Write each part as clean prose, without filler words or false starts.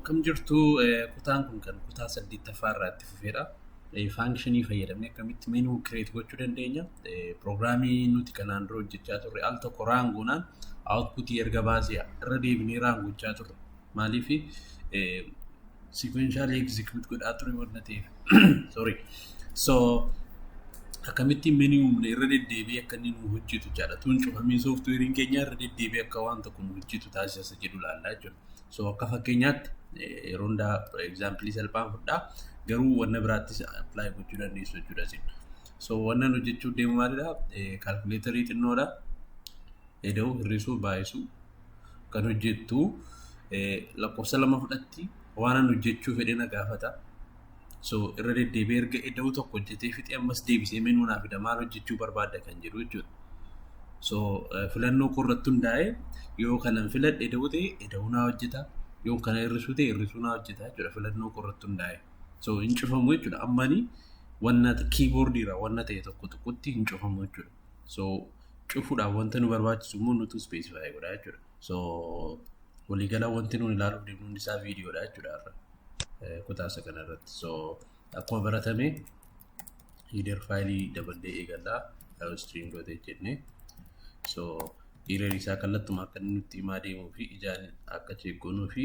Akkam jirtu kutaan kun kan kutaa 8ffaa irratti fufeedha. Faankshanii fayyadamnee akkamitti meenuu kireet gochuu dandeenya. Piroograamii nuti kanaan dura hojjechaa turre al tokko raanguunaan outputii erga baasee irra deebinee raangochaa turre. Maaliif sequential execute godhaa ture waan ta'eef. Sorry. So akkamitti meenuu irra deddeebi'ee akka inni nu hojjetu jechaadha. Tun cufamee sooftuweeriin keenya irra deddeebi'ee akka waan tokko nu hojjetu taasisa jedhu ilaallaa jechuudha. So akka fakkeenyaatti yeroo hundaa example salphaan fudhaa garuu wanna biraattis apply gochuu dandeessu jechuudha isin. So wanna nu hojjechuu deemu maalidha? Calculatorii xinnoodha. Eda'uu hir'isuu baay'isuu kan hojjettu lakkoofsa lama fudhatti waan nu hojjechuu fedhe na gaafata. So irra deddeebi'ee erga eda'uu tokko hojjetee fixee ammas deebisee meenuu naaf fida maal hojjechuu barbaadda kan jedhu jechuudha. So filannoo korratti hundaa'ee yoo kanan filadhe eda'uu ta'e eda'uu naa hojjeta. Yoo kana hir'isuu ta'e hir'isuu naa hojjeta jechuudha filannoo korratti hundaa'ee. So hin cufamu jechuudha. Ammani wanna keyboardiirra wanna ta'e tokko tokkotti hin cufamu jechuudha. So cufuudhaaf wanta nu barbaachisu immoo nutu specify godha jechuudha. So waliigala wanti nuun ilaaluuf deemnuun isaa viidiyoodha jechuudha irra kutaa isa kanarratti. So akkuma baratame header faayilii daballee eegallaa stream.h jennee. So error isaa kallattuma akka inni nutti himaa deemuu fi ijaan akka cheekgoonuu fi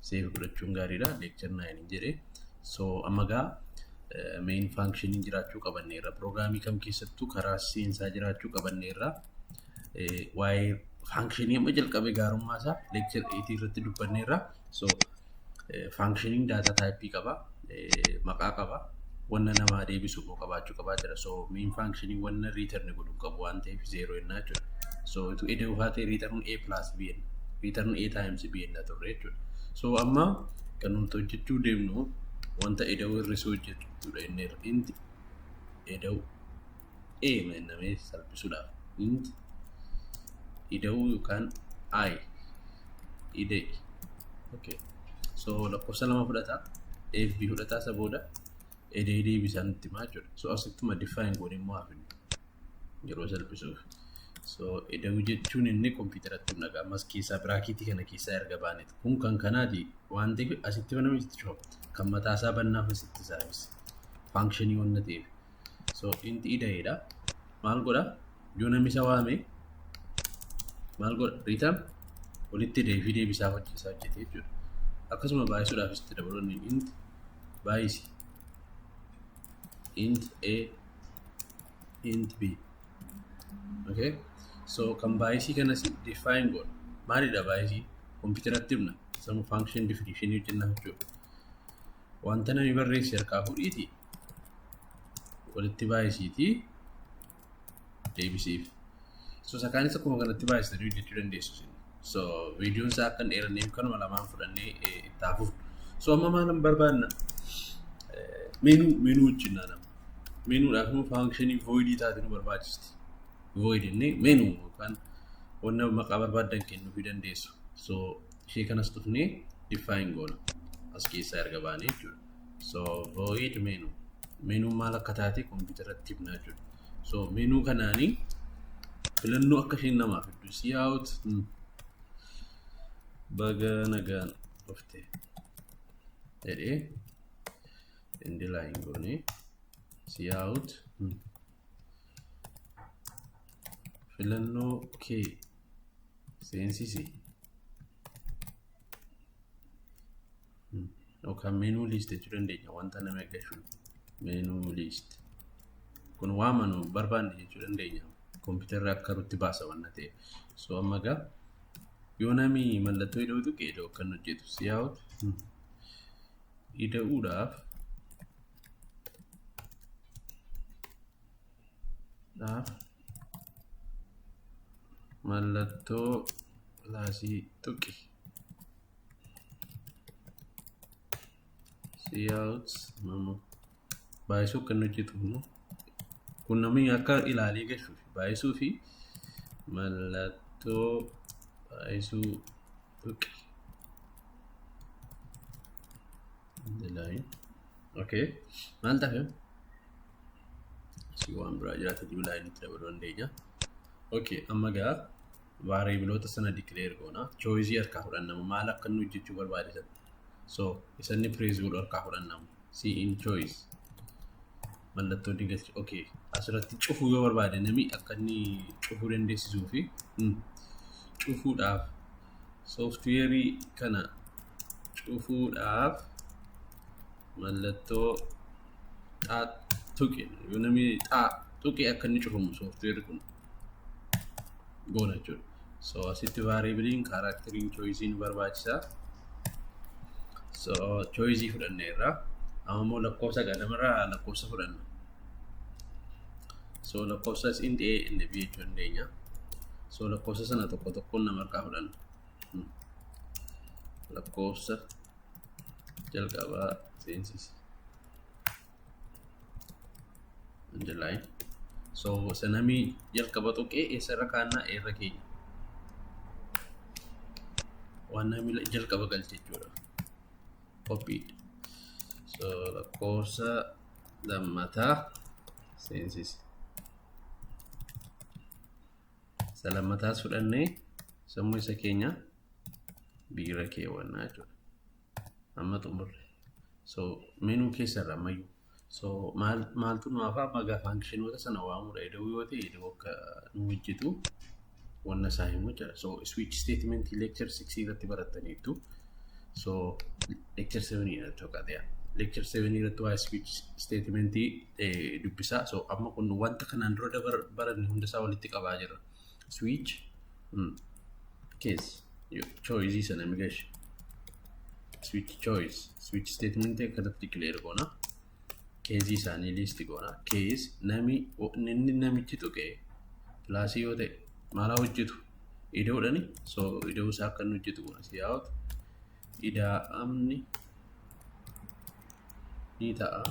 save godhachuun gaariidha. Lecture 9 jedhee. So amma gaa main function jiraachuu qabanneerra. Programii kam keessattuu karaa seensaa jiraachuu qabanneerra. Waa'ee function amma jalqabe gaarummaa isaa lecture 8 irratti dubbanneerra. So functioning data type qaba. Maqaa qaba. Wanna nama deebisu qabaachuu qabaa jira. So main functioning wanna return godhu qabu waan ta'eef 0 jennaa jechuudha. So to edit ufate return a plus b return a times b na turre jechuudha. So amma kan nuti hojjechuu deemnu wanta eda'uu hir'isuu hojjechuudha inni int eda'uu a mennamee salphisuudhaaf int eda'uu yookaan I ida'e. Okay. So lakkoofsa lama fudhata fb fudhata isa booda eda'ee deebisaan itti himaa jechuudha. So asittuma define godhe immoo hafin yeroo salphisuuf. So eda'uu jechuun inni kompiitaratti nagaa ammas keessaa biraakiitii kana keessaa erga baanetu kun kan kanaati waan ta'eef asitti baname itti cufa kan mataa isaa bannaaf asitti saafis functionii wanna ta'eef. So inti ida'eedha maal godha yoo namni isa waame maal godha return walitti deebii deebisaa hojjetaa hojjetee jechuudha. Akkasuma baay'isuudhaaf itti dabaluun int baay'isi int a int b. Okay. So kan baay'isii kanas define godha. Maalidha baay'isii? Kompiitaratti himna. Some function definition hojjennaa jechuudha. Wanta namni barreesse harkaa fuudhiiti walitti baay'isiiti deebisiif. So sakaanis akkuma kanatti baay'isanii hojjechuu dandeessu. So viidiyoon isaa akka hin dheeranneef kanuma lamaan fudhannee itti haafuuf. So amma maalan barbaadna? Meenuu hojjennaa nama. Meenuudhaaf immoo functionii voidii taate nu barbaachisti. Void inni meenuu yookaan wanna maqaa barbaadan kennuufii dandeessu. So ishee kanas tufnee define goona as keessaa erga baanee jechuudha. So void meenuu. Meenuu maal akka taate kompiitaratti himnaa jechuudha. So meenuu kanaanii filannoo akka isheen namaaf hedduu see out baga nagaan dhuftee jedhee indi line goonee see out filannoo kee seensisi yookaan meenuu list jechuu dandeenya wanta nama eeggashuun meenuu list kun waamanu barbaanne jechuu dandeenya kompiitarri akka rutti baasa wanna ta'e. So amma gaa yoo namni mallattoo ida'uu tuqe ida'uu akkan hojjetu see out ida'uudhaaf mallattoo laasii tuqi see out mama baay'isuu kan hojjetu kun namni akka ilaalee gashuuf baay'isuu fi mallattoo baay'isuu tuqi line. Okay. Maal tafe si waan biraa jiraata dibuu line itti dabaluu dandeenya. Okay amma gaa variableota sana declare goona. Choice harkaa fudhannamu maal akka nu hojjechuu barbaachisan. So isanni phrase godhu harkaa fudhannamu. See in choice. Mallattoo digachi. Okay. Asirratti cufuu yoo barbaade namni akka inni cufuu dandeessisuu fi cufuudhaaf software kana cufuudhaaf mallattoo tuqe yoo namni tuqe akka inni cufamu software kun goona jechuudha. So asitti variablein characterin choicein barbaachisa. So choice fudhanneerra amma immoo lakkoofsa gadamarraa lakkoofsa fudhanna. So lakkoofsas int a int b jechuu dandeenya. So lakkoofsa sana tokko tokkoon nama harkaa fudhanna. Lakkoofsa jalqabaa seensisi. Underline. So sanami jalqaba tuqee eessarra kaannaa eerra keenya. Waan namni jalqaba galche jechuudha. Copied. So lakkoofsa lammataa seensisi. Isa lammataas fudhannee sammuu isa keenya biira keewwannaa jechuudha. Amma xumurre. So menuu keessarra ammayyuu. So maaltu nu afaa magaa functionoota sana waamudha. Ida'uu yoo ta'e ida'uu akka nu hojjetu wanna isaa himuu jira. So switch statement lecture 6 irratti barattaniitu. So lecture 7 irratti hojjetaa. Lecture 7 irratti waa switch statement dubbisaa. So amma kun wanta kanaan dura baranne hunda isaa walitti qabaa jira. Switch case choice sana migash. Switch choice switch statement kanatti declare goona. Case isaanii list goona. Case namichi tuqe plus yoo ta'e maal hojjetu ida'uudhani. So ida'uu isaa akka inni hojjetu goona. Si out ida'amni ni ta'a.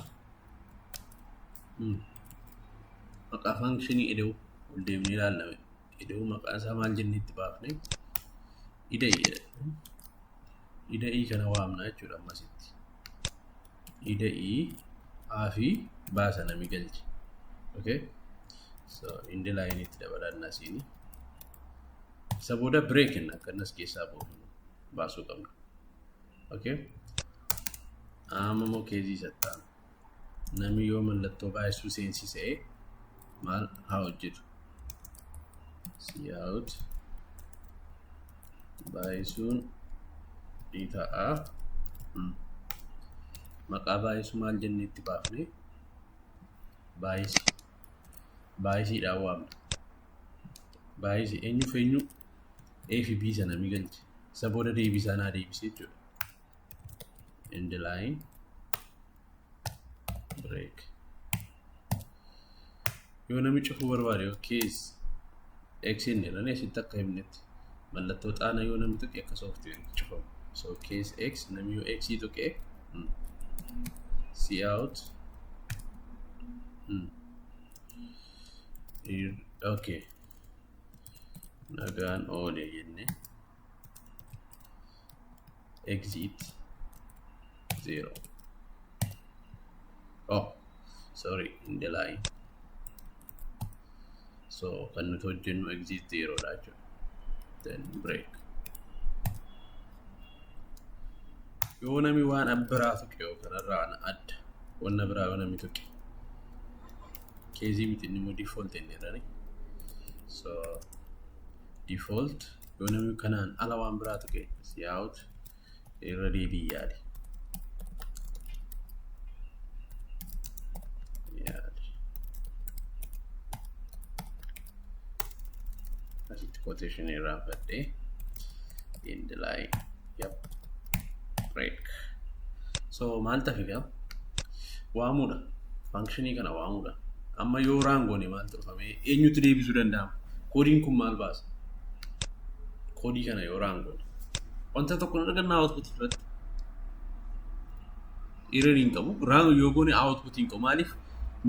Maqaa functionii ida'uu ol deemnee ilaallame. Ida'uu maqaa isaa maal jennee itti baafne ida'ii kana waamna jechuudha ammasitti. Ida'ii fi baasa nami galche. Okay. So in the line itti dabalanna siini. Isa booda break inna akkanas keessaa baasuu qabna. Okay. Amma immoo keezii sattaan nami yoo mallattoo baay'isuu seensisee maal haa hojjetu. See out baay'isuun ni ta'a. Maqaa baay'isuu maal jennee itti baafne baay'isiidhaan waamna. Baay'isi eenyu A fi B sana mi galche. Isa booda deebisaa naa deebisee jechuudha. In the line break. Yoo nami cufuu barbaade case x inni irranii asitti akka himnetti mallattoo xaana yoo nami tuqe akka software cufamu. So case x nami yoo x tuqe see out okay nagaan oole jenne exit 0. Oh sorry in the line. So kan nuti hojjennu exit 0 dha jechuudha. Then break. Yoo nami waan biraa tuqe yoo kanarraa adda wanna biraa yoo nami tuqe keezii miti inni immoo default inni irrani. So default yoo nami kanaan ala waan biraa tuqe see out irra deebii yaadi. Asitti quotation irraa fadhee in the line. Yep. Break. So maal tafe gaa waamudha. Functionii kana waamudha. Amma yoo raangoone maal tolfame eenyutti deebisuu danda'ama. Koodiin kun maal baasa? Koodii kana yoo raangoone wanta tokko argannaa output irratti error hin qabu. Raan yoo goone output hin qabu. Maaliif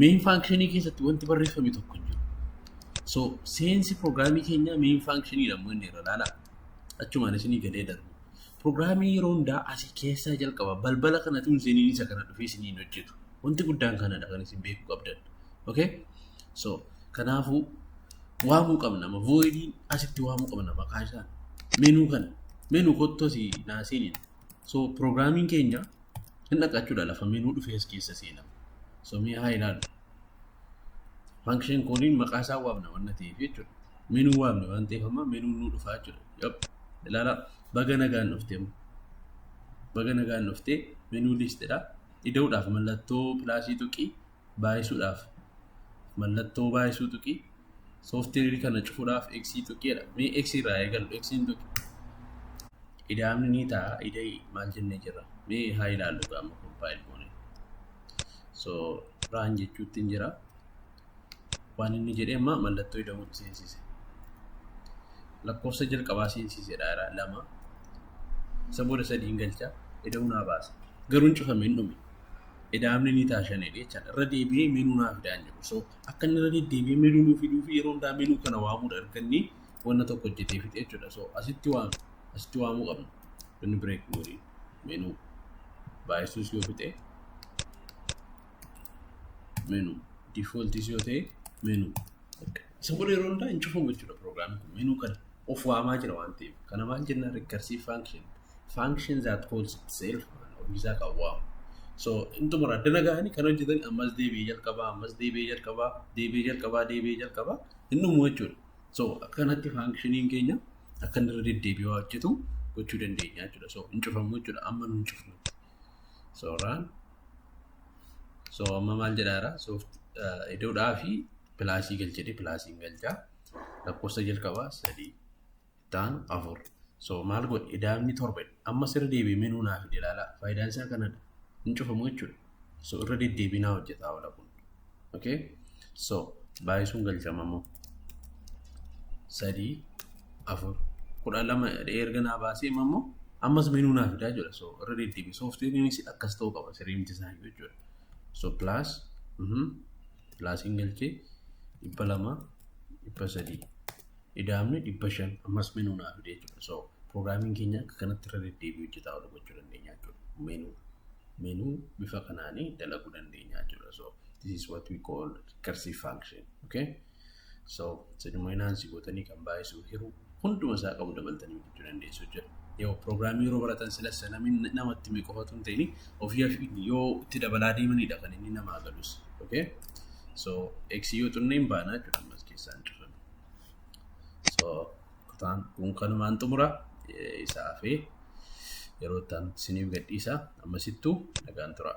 main functionii keessatti wanti barreeffame tokko hin jiru. So seensi programmii keenya main functionii dhammoo inni irra laala. Achumaan isinii gadee darbu. Programmii yeroo hundaa asii keessaa jalqaba balbala kanatti seenii isa kana dhufee isiniin hojjetu. Wanti guddaan kanadha kan isin beekuu qabdan. Okay? So kanaafuu waamuu qabna ma voidiin asitti waamuu qabna maqaa isaan menuu kana menuu kottosi naasiin so programming keenya hin dhaqachuudha lafa menuu dhufees keessa seenama so mee haa ilaalu function koodiin maqaa isaa waamna wanna ta'eef jechuudha menuu waamne waan ta'eef amma menuu nu dhufaa jira ilaala baga nagaan dhuftee menuu listedha ida'uudhaaf mallattoo pilaasii tuqii baay'isuudhaaf mallattoo baay'isuu tuqii software kana cufuudhaaf x tuqiidha mee x irraa eegalu x tuqi ida'amni ni ta'a ida'ii maal jennee jirra mee haa ilaallu gaama compile goone so raan jechuutti jira waan inni jedhee amma mallattoo ida'uu seensise lakkoofsa jalqabaa seensisedha lama isa booda sadiin galcha ida'uu naa baasa garuu cufame hin dhume ida'amni ni ta'a shanedha jechaadha irra deebi'ee menuu naa fidaan jiru so akka inni irra deddeebi'ee menuu nuu fiduu fi yeroo hundaa menuu kana waamuudha arganni wanna tokko hojjetee fixe jechuudha so asitti waamuu qabna inni break goonee menuu baay'isuus yoo fixe menuu defaultis yoo ta'e menuu isa booda yeroo hundaa hin cufamu jechuudha programming kun menuu kana of waamaa jira waan ta'eef kana maal jennaan recursive function that calls itself ofiisaa kan waamu so intumara addana ga'anii kan hojjetan ammas deebi'ee jalqabaa innumu jechuudha so akkanatti functioniin keenya akka inni irra deddeebi'ee hojjetu gochuu dandeenya jechuudha so hin cufamu jechuudha amma nu hin cufnu so amma maal jedhaara so ida'uudhaa fi pilaasii galchedhe pilaasiin galchaa lakkoofsa jalqabaa 3 ta'an 4 so maal godhe ida'amni 7 amma sirra deebi'ee menuu naa fide ilaalaa faayidaan isaa kanadha hin cufamu jechuudha so irra deddeebiinaa hojjetaa oola kun okay so baay'isuun galchama immoo 3 4 12 erga naa baasee immoo ammas menuu naa fidaa jechuudha so irra deddeebii softwarein akkas ta'uu qaba sirriimti isaa jechuudha so pilaasiin galchee 200 300 ida'amni 500 ammas menuu naa fidee jechuudha so programming keenya akka kanatti irra deddeebii hojjetaa oola gochuu dandeenya jechuudha menuu bifa kanaanii dalaguu dandeenya jechuudha so this is what we call recursive function okay so sedimoinaansi gootanii kan baay'isuu hiruu hunduma isaa qabu dabaltanii hojjechuu dandeessu jechuudha yoo programming yeroo baratan silas namatti mee qofatu hin ta'in ofii yoo itti dabalaa deemanidha kan inni namaa galus okay so x yoo xunneen baanaa jechuudha ammas keessaan cufame so kutaan kun kanumaan xumura isaa hafee yeroo ta'an isiniif gadhiisa ammasittuu nagaan tura.